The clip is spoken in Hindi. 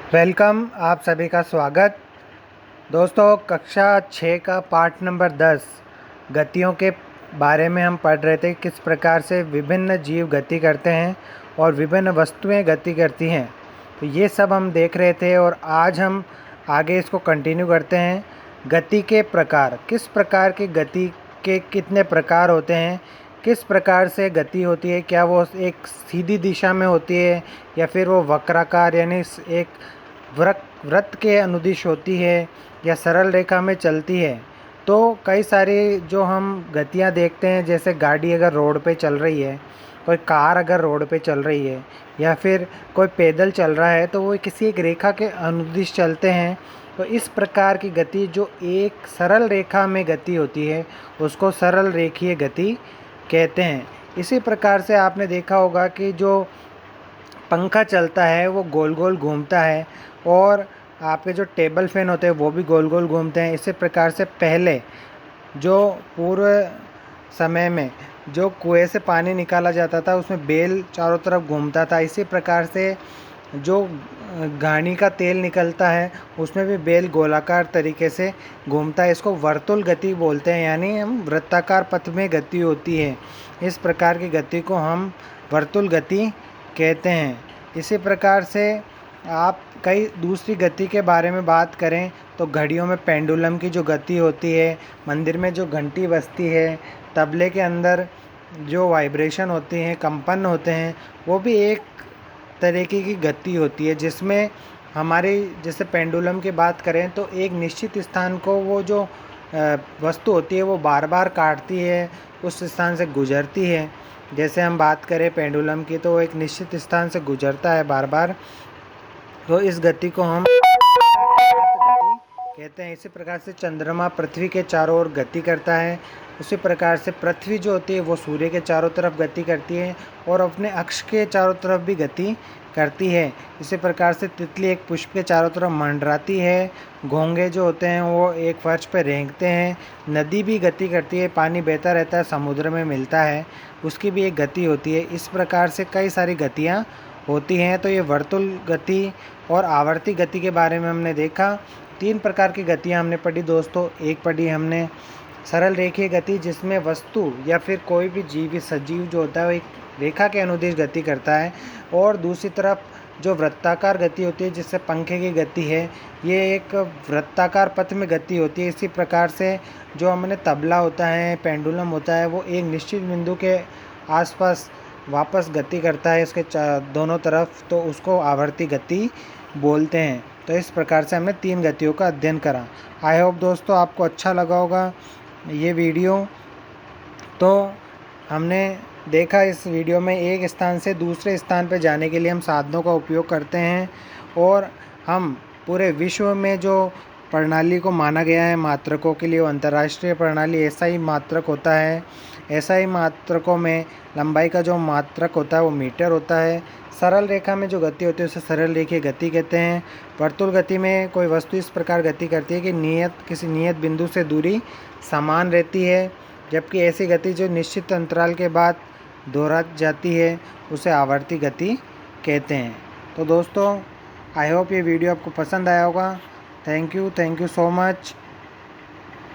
वेलकम, आप सभी का स्वागत। दोस्तों, कक्षा 6 का पाठ नंबर 10 गतियों के बारे में हम पढ़ रहे थे। किस प्रकार से विभिन्न जीव गति करते हैं और विभिन्न वस्तुएं गति करती हैं, तो ये सब हम देख रहे थे। और आज हम आगे इसको कंटिन्यू करते हैं। गति के प्रकार, किस प्रकार की गति के कितने प्रकार होते हैं, किस प्रकार से गति होती है, क्या वो एक सीधी दिशा में होती है या फिर वो वक्राकार यानी एक वृत्त के अनुदिश होती है या सरल रेखा में चलती है। तो कई सारी जो हम गतियाँ देखते हैं, जैसे गाड़ी अगर रोड पे चल रही है, कोई कार अगर रोड पे चल रही है या फिर कोई पैदल चल रहा है, तो वो किसी एक रेखा के अनुदिश चलते हैं। तो इस प्रकार की गति जो एक सरल रेखा में गति होती है, उसको सरल रेखीय गति कहते हैं। इसी प्रकार से आपने देखा होगा कि जो पंखा चलता है वो गोल गोल घूमता है और आपके जो टेबल फैन होते हैं वो भी गोल गोल घूमते हैं। इसी प्रकार से पहले जो पूर्व समय में जो कुएं से पानी निकाला जाता था, उसमें बेल चारों तरफ घूमता था। इसी प्रकार से जो घानी का तेल निकलता है, उसमें भी बेल गोलाकार तरीके से घूमता है। इसको वर्तुल गति बोलते हैं, यानी हम वृत्ताकार पथ में गति होती है। इस प्रकार की गति को हम वर्तुल गति कहते हैं। इसी प्रकार से आप कई दूसरी गति के बारे में बात करें तो घड़ियों में पेंडुलम की जो गति होती है, मंदिर में जो घंटी बजती है, तबले के अंदर जो वाइब्रेशन होती हैं, कंपन होते हैं, वो भी एक तरीके की गति होती है। जिसमें हमारी जैसे पेंडुलम की बात करें तो एक निश्चित स्थान को वो जो वस्तु होती है वो बार बार काटती है, उस स्थान से गुजरती है। जैसे हम बात करें पेंडुलम की, तो वो एक निश्चित स्थान से गुजरता है बार बार, तो इस गति को हम गति कहते हैं। इसी प्रकार से चंद्रमा पृथ्वी के चारों ओर गति करता है। उसी प्रकार से पृथ्वी जो होती है वो सूर्य के चारों तरफ गति करती है और अपने अक्ष के चारों तरफ भी गति करती है। इसी प्रकार से तितली एक पुष्प के चारों तरफ मंडराती है। घोंगे जो होते हैं वो एक फर्श पर रेंगते हैं। नदी भी गति करती है, पानी बहता रहता है, समुद्र में मिलता है, उसकी भी एक गति होती है। इस प्रकार से कई सारी गतियाँ होती हैं। तो ये वर्तुल गति और आवर्ती गति के बारे में हमने देखा। 3 प्रकार की गतियाँ हमने पढ़ी दोस्तों। एक पढ़ी हमने सरल रेखीय गति, जिसमें वस्तु या फिर कोई भी जीव सजीव जो होता है वो एक रेखा के अनुदिश गति करता है। और दूसरी तरफ जो वृत्ताकार गति होती है, जिससे पंखे की गति है, ये एक वृत्ताकार पथ में गति होती है। इसी प्रकार से जो हमने तबला होता है, पेंडुलम होता है, वो एक निश्चित बिंदु के आसपास वापस गति करता है इसके दोनों तरफ, तो उसको आवर्ती गति बोलते हैं। तो इस प्रकार से हमने 3 गतियों का अध्ययन करा। आई होप दोस्तों आपको अच्छा लगा होगा ये वीडियो। तो हमने देखा इस वीडियो में एक स्थान से दूसरे स्थान पर जाने के लिए हम साधनों का उपयोग करते हैं, और हम पूरे विश्व में जो प्रणाली को माना गया है मात्रकों के लिए, वो अंतर्राष्ट्रीय प्रणाली एसआई मात्रक होता है। एसआई मात्रकों में लंबाई का जो मात्रक होता है वो मीटर होता है। सरल रेखा में जो गति होती है उसे सरल रेखीय गति कहते हैं। वर्तुल गति में कोई वस्तु इस प्रकार गति करती है कि किसी नियत बिंदु से दूरी समान रहती है, जबकि ऐसी गति जो निश्चित अंतराल के बाद दोहरा जाती है उसे आवर्ती गति कहते हैं। तो दोस्तों, आई होप ये वीडियो आपको पसंद आया होगा। Thank you so much.